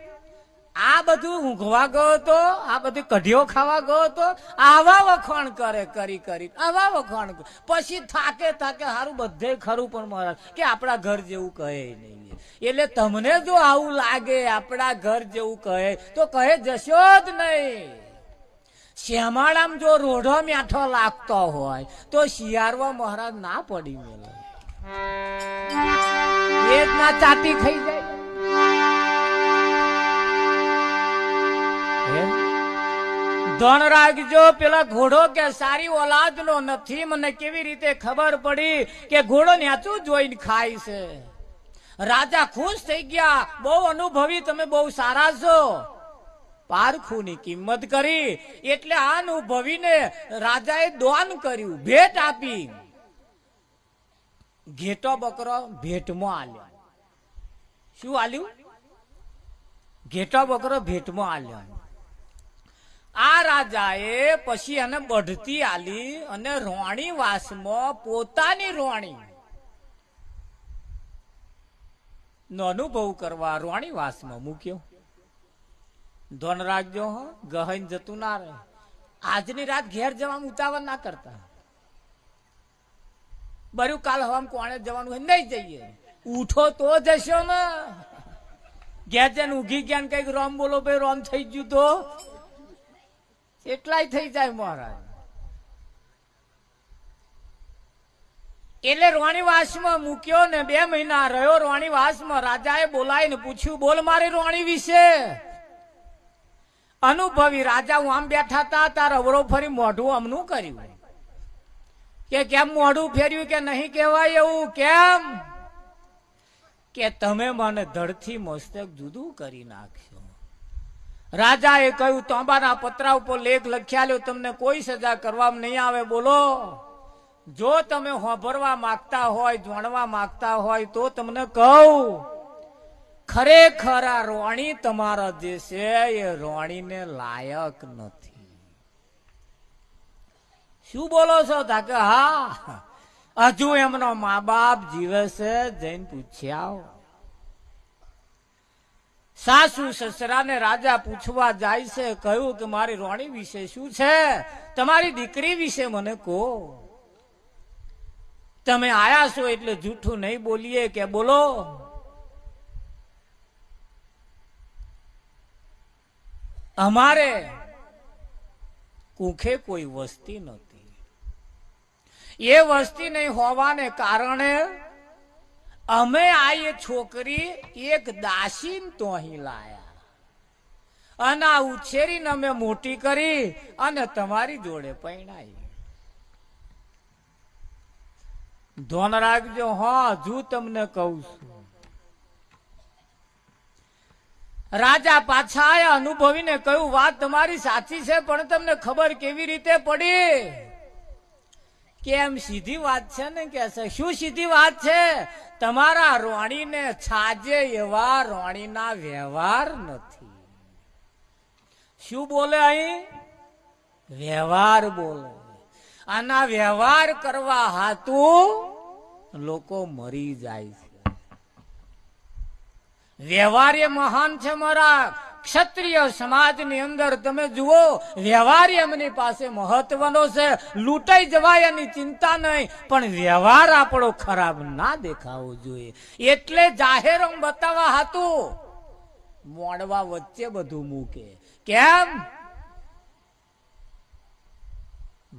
આ બધું ઊંઘવા ગયો હતો, આ બધી કઢીઓ ખાવા ગયો હતો, આવા વખાણ કરે કરી કરી, આવા વખાણ. પછી થાકે થાકે હારું બધે ખરું, પણ મહારાજ કે આપણા ઘર જેવું કહે નહીં. એટલે તમને જો આવું લાગે આપણા ઘર જેવું કહે તો કહે જશો જ નહીં. શ્યામાળામ જો રોઢો મ્યાઠો લાગતો હોય તો શિયાળવા મહારાજ ના પડી મેલે, એ જ ના ચાટી ખાઈ જાય. ધન રાખજો, પેલા ઘોડો કે સારી ઓલાદ નો નથી. મને કેવી રીતે ખબર પડી કે ઘોડો ન્યાચું જોઈને ખાય છે? રાજા ખુશ થઈ ગયા, બહુ અનુભવી, તમે બહુ સારા છો. પારખુની કિંમત કરી એટલે આ અનુભવીને રાજાએ દાન કર્યું, ભેટ આપી. ઘેટો બકરો ભેટમાં આલ્યો. શું આલ્યું? ઘેટો બકરો ભેટમાં આલ્યો. આ રાજાએ પછી એને બઢતી આલી અને રોણી વાસમાં પોતાની રોણી નો અનુભવ કરવા રોણી વાસમાં મૂક્યો. ધન રાખજો હો, ગહન જતું ના રહે. આજની રાત ઘેર જવાનું ઉતાવળ ના કરતા. બર્યું કાલ હવામાં કોણે જવાનું હોય નહીં જઈએ, ઉઠો તો જશો ને. ઘેર જઈને ઊંઘી ગયા ને કઈક રોમ બોલો ભાઈ રોમ થઈ ગયું તો એટલાય થઈ જાય મહારાજ. એટલે રોણીવાસમાં મૂક્યો ને 2 મહિના રહ્યો રોણીવાસમાં. રાજાએ બોલાવીને પૂછ્યું, બોલ મારી રોણી વિશે. અનુભવી રાજા હું આમ બેઠા હતા, તાર અવરો ફરી મોઢું અમનું કર્યું કે કેમ મોઢું ફેર્યું કે નહીં કહેવાય એવું? કેમ કે તમે મને ધડથી મસ્તક જુદું કરી નાખ્યો. રાજાએ કહ્યું, તાંબાના પતરા ઉપર લેખ લખ્યા લ્યો, તમને કોઈ સજા કરવામાં નહીં આવે. બોલો, જો તમે હોભરવા માંગતા હોય, જાણવા માંગતા હોય તો તમને કહું, ખરેખર આ રોણી તમારા જે છે એ રોણીને લાયક નથી. શું બોલો છો? તાકે હા, હજુ એમનો મા બાપ જીવે છે, જઈને પૂછ્યા. સાસુ સસરાને રાજા પૂછવા જાય છે. કહ્યું કે મારી રોણી વિશે શું છે? તમારી દીકરી વિશે મને કહો. તમે આયા છો એટલે જૂઠું નહીં બોલીએ કે બોલો. અમારે કુખે કોઈ વસ્તી નથી. એ વસ્તી નહીં હોવાને કારણે અમે આ એ છોકરી એક દાસીન તો અહીં લાયા અને આ ઉછેરીને અમે મોટી કરી અને તમારી જોડે પરણાઈ. ધોન રાખજો. હા, હજુ તમને કહું છું. રાજા પાછા આયા, અનુભવીને કહ્યું, વાત તમારી સાચી છે, પણ તમને ખબર કેવી રીતે પડી? કેમ સીધી વાત છે ને? કે શું સીધી વાત છે? તમારા રોણીને છાજે એવા રોણીના વ્યવહાર નથી. શું બોલે અહીં? વ્યવહાર બોલે. આના વ્યવહાર કરવા હાતું લોકો મરી જાય છે. વ્યવહાર એ મહાન છે મારા ક્ષત્રિય સમાજની અંદર. તમે જુઓ, વ્યવહાર એમની પાસે મહત્વનો છે. લૂંટાઈ જવાય એની ચિંતા નહીં, પણ વ્યવહાર આપણો ખરાબ ના દેખાવો જોઈએ. એટલે જાહેર બતાવવા હાતું મોડવા વચ્ચે બધું મૂકે. કેમ?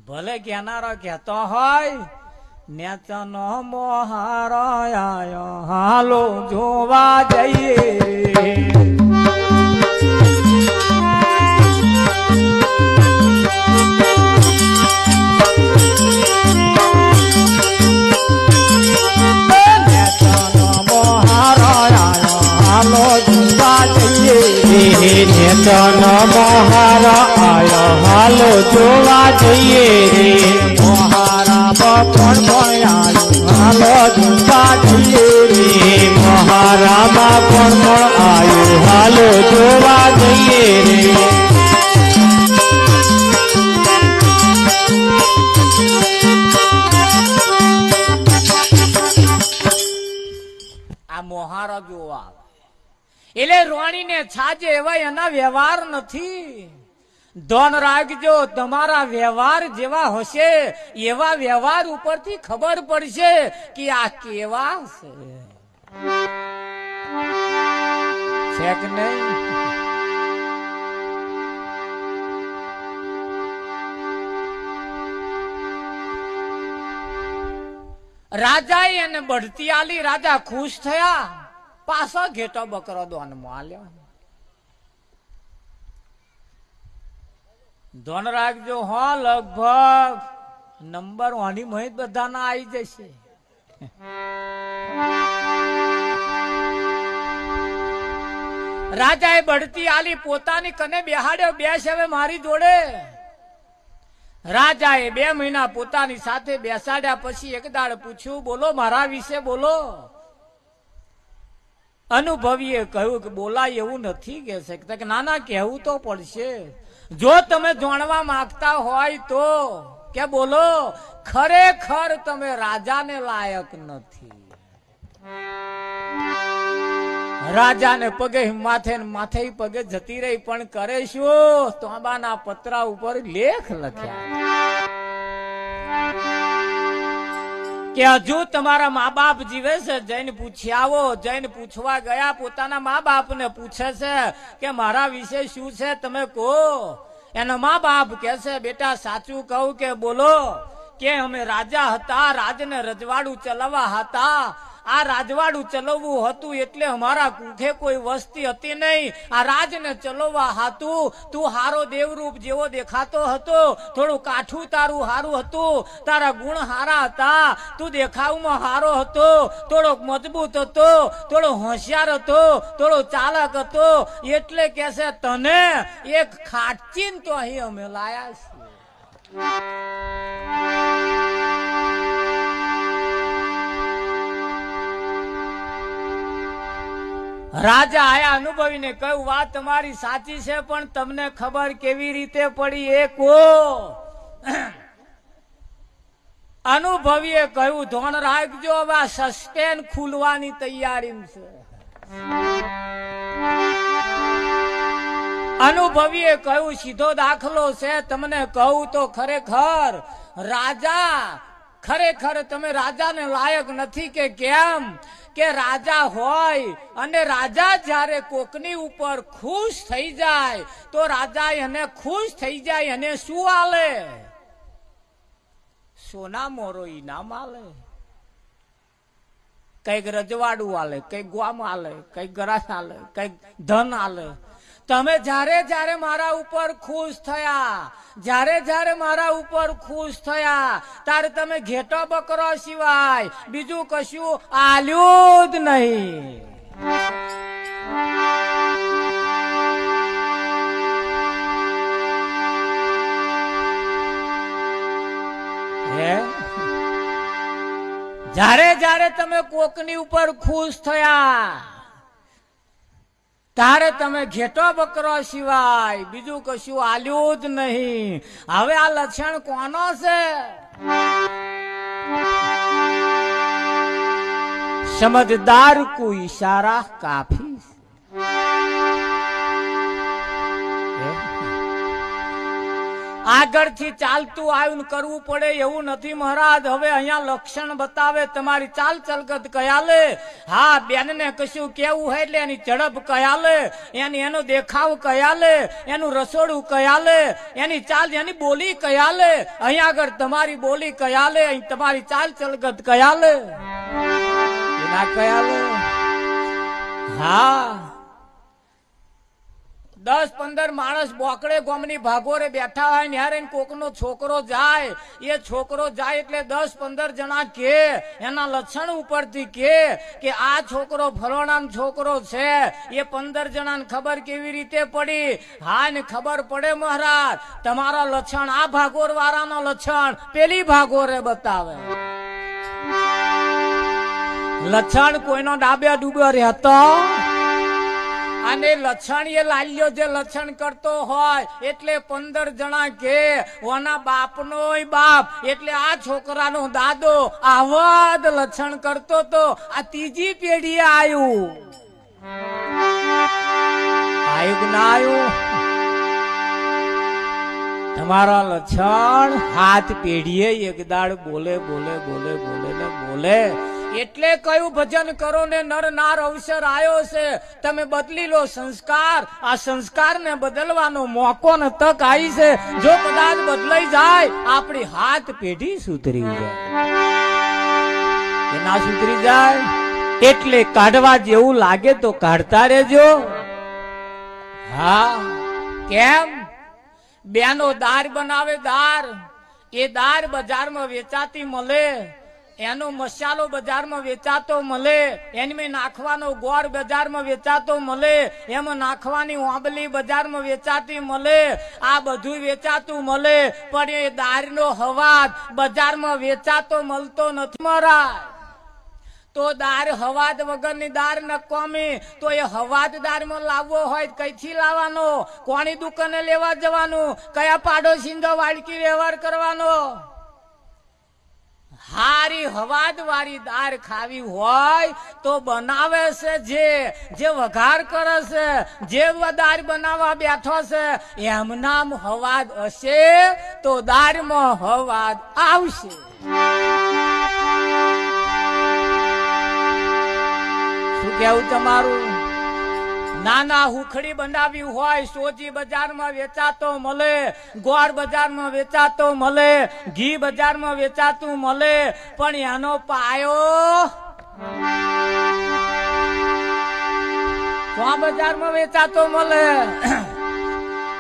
ભલે કહેનારો કહેતો હોય, નેચનો મોહારો આયો, હાલો જોવા જઈએ. નેતનો મોહારો આયો, હાલો જોવા જઈએ રે. મહારામાં કોણ આયો, હાલો જોવા જઈએ રે. મહારામાં કોણ આયો, હાલો જોવા જઈએ રે. એટલે રોણીને છાજે એવા એના વ્યવહાર નથી. ધન રાખજો, તમારા વ્યવહાર જેવા હશે એવા વ્યવહાર ઉપરથી ખબર પડશે કે આ કેવા છે કે નહીં. રાજાએ એને બઢતી આલી, રાજા ખુશ થયા, પાછો ઘેટો બકરો દોનમાં આલ્યો. ધન રાખજો, હા લગભગ નંબર ઓની મહિત બધાના આવી જશે. રાજાએ બઢતી આલી, પોતાની કને બેહાડ્યો, બેસ હવે મારી જોડે. રાજાએ 2 મહિના પોતાની સાથે બેસાડ્યા પછી એક દાડ પૂછ્યું, બોલો મારા વિશે બોલો. અનુભવીએ કહ્યું કે બોલાય એવું નથી કે છે કે નાના કહેવું તો પડશે. જો તમે જાણવા માંગતા હોય તો કે બોલો, ખરેખર તમે રાજાને લાયક નથી. રાજાને પગે માથે માથે પગે જતી રહી, પણ કરે શું? તાંબાના પતરા ઉપર લેખ લખ્યા કે હજુ તમારા મા બાપ જીવે છે, જઈને પૂછી આવો. જઈને પૂછવા ગયા, પોતાના મા બાપ ને પૂછે છે કે મારા વિશે શું છે તમે કહો. એના મા બાપ કહે છે, બેટા સાચું કહું કે બોલો કે અમે રાજા હતા, રાજને રજવાડું ચલાવવા હતા. આ રાજવાડું ચલાવવું હતું એટલે અમારા કુખે કોઈ વસ્તી હતી નહીં. આ રાજને ચલાવવા હતું. તું હારો દેવરૂપ જેવો દેખાતો હતો, થોડું કાઠું તારું હારું હતું, તારા ગુણ હારા હતા, તું દેખાવમાં હારો હતો, થોડો મજબૂત હતો, થોડો હોશિયાર હતો, થોડો ચાલક હતો, એટલે કે છે તને એક ખાટચીન તો અહીં અમે લાયા છીએ. રાજા આયા, અનુભવીને કહ્યું, વાત તમારી સાચી છે, પણ તમને ખબર કેવી રીતે પડી એ કહો. અનુભવીએ કહ્યું, ધોન રાખજો, હવે આ સસ્ટેન ખુલવાની તૈયારી છે. અનુભવીએ કહ્યું, સીધો દાખલો છે, તમને કહું તો ખરેખર રાજા, ખરેખર તમે રાજાને લાયક નથી. કે કેમ? કે રાજા હોય અને રાજા જ્યારે કોકની ઉપર ખુશ થઈ જાય તો રાજા એને ખુશ થઈ જાય અને શું આલે? સોના મોરો ઇનામ આલે, કઈક રજવાડું આલે, કઈક ગામ આલે, કઈક ગરાસ આલે, કઈક ધન આલે. તમે જ્યારે જ્યારે મારા ઉપર ખુશ થયા, જ્યારે જ્યારે મારા ઉપર ખુશ થયા, ત્યારે તમે ઘેટો બકરો સિવાય બીજું કશું આલ્યું જ નહીં. જ્યારે જ્યારે તમે કોકની ઉપર ખુશ થયા તારે તમે ઘેટો બકરો સિવાય બીજું કશું આલ્યું જ નહીં. હવે આ લક્ષણ કોનો છે? સમજદાર કો ઈશારા કાફી. આગળથી ચાલતું આવ્યું કરવું પડે એવું નથી મહારાજ. હવે અહીંયા લક્ષણ બતાવે, તમારી ચાલ ચલગત કયાલે. હા, બેનને કશું કેવું હોય એટલે એની ઝડપ કયાલે, એનો દેખાવ કયાલે, એનું રસોડું કયાલે, એની ચાલ, એની બોલી કયાલે. અહીંયા આગળ તમારી બોલી કયાલે, અહીં તમારી ચાલ ચલગત કયાલે, એના કયાલે. હા, 10-15 માણસ બોકડે ગોમની ભાગોરે બેઠા હોય ને યારે કોકનો છોકરો જાય, એ છોકરો જાય એટલે 10-15 જણા કે એના લક્ષણ ઉપરથી કે આ છોકરો ફલોણાનો છોકરો છે. એ 15 જણાને ખબર કેવી રીતે પડી? હા, ને ખબર પડે મહારાજ, તમારા લક્ષણ આ ભાગોર વાળાનો લક્ષણ પેલી ભાગોરે બતાવે. લક્ષણ કોઈનો ડાબે ડૂબે રહેતો અને લક્ષણ એ લાલ્યો જે લક્ષણ કરતો હોય એટલે 15 જણા કે ઓના બાપનો બાપ એટલે આ છોકરાનો દાદો આવા જ લક્ષણ કરતો તો આ ત્રીજી પેઢીએ આવ્યું. આયુ ના આયુ તમારા લક્ષણ હાથ પેઢીએ એક દાડ બોલે બોલે બોલે બોલે ને બોલે એટલે કયું ભજન કરો ને નર નાર અવસર આવ્યો છે તમે બદલી લો સંસ્કાર આ સંસ્કારને બદલવાનો મોકો ને તક આવી છે જો કદાચ બદલાઈ જાય આપણી હાથ પેઢી સુધરી જાય કે ના સુધરી જાય એટલે કાઢવા જેવું લાગે તો કાઢતા રહેજો હા કેમ બેનો દાર બનાવે દાર એ દાર બજારમાં વેચાતી મળે એનો મસાલો બજારમાં વેચાતો મળે એમાં નાખવાનો ગોળ બજારમાં વેચાતો મળે એમાં નાખવાની આંબલી બજારમાં વેચાતી મળે આ બધું વેચાતું મળે પણ એ દારનો હવાદ બજારમાં વેચાતો મળતો નથી મરા તો દાર હવાદ વગરની દાર નકોમી તો એ હવાદ દારમાં લાવવો હોય કઈથી લાવવાનો કોની દુકાને લેવા જવાનું કયા પાડોશીનો વાડકી વ્યવહાર કરવાનો હારી હવાદ વાળી દાર ખાવી હોય તો બનાવે છે જે વઘાર કરે છે જે દાર બનાવવા બેઠો છે એમ નામ હવાદ હશે તો દારમાં હવાદ આવશે કેવું તમારું નાના હુખડી બનાવી હોય સોજી બજારમાં વેચાતો મળે ગોળ બજારમાં વેચાતો મળે ઘી બજારમાં વેચાતું મળે પણ એનો પાયો બજારમાં વેચાતો મળે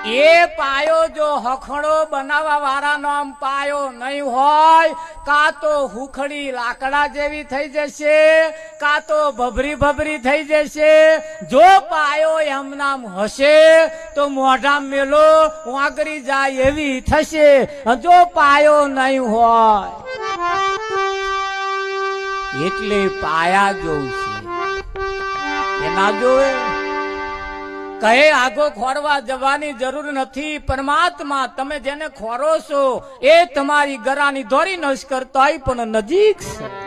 એ પાયો જો હખણો બનાવવા વાળાનો આમ પાયો નહીં હોય કાં તો હુખડી લાકડા જેવી થઈ જશે કાં તો ભભરી ભભરી થઈ જશે જો પાયો એમ નામ હશે તો મોઢા મેલો વાંગરી જાય એવી થશે જો પાયો નહીં હોય એટલે પાયા જોવું છે એના જોવે કહે આગો ખોરવા જવાની જરૂર નથી પરમાત્મા તમે જેને ખોરો છો એ તમારી ગરાની દોરી નશ કરતા પણ નજીક છે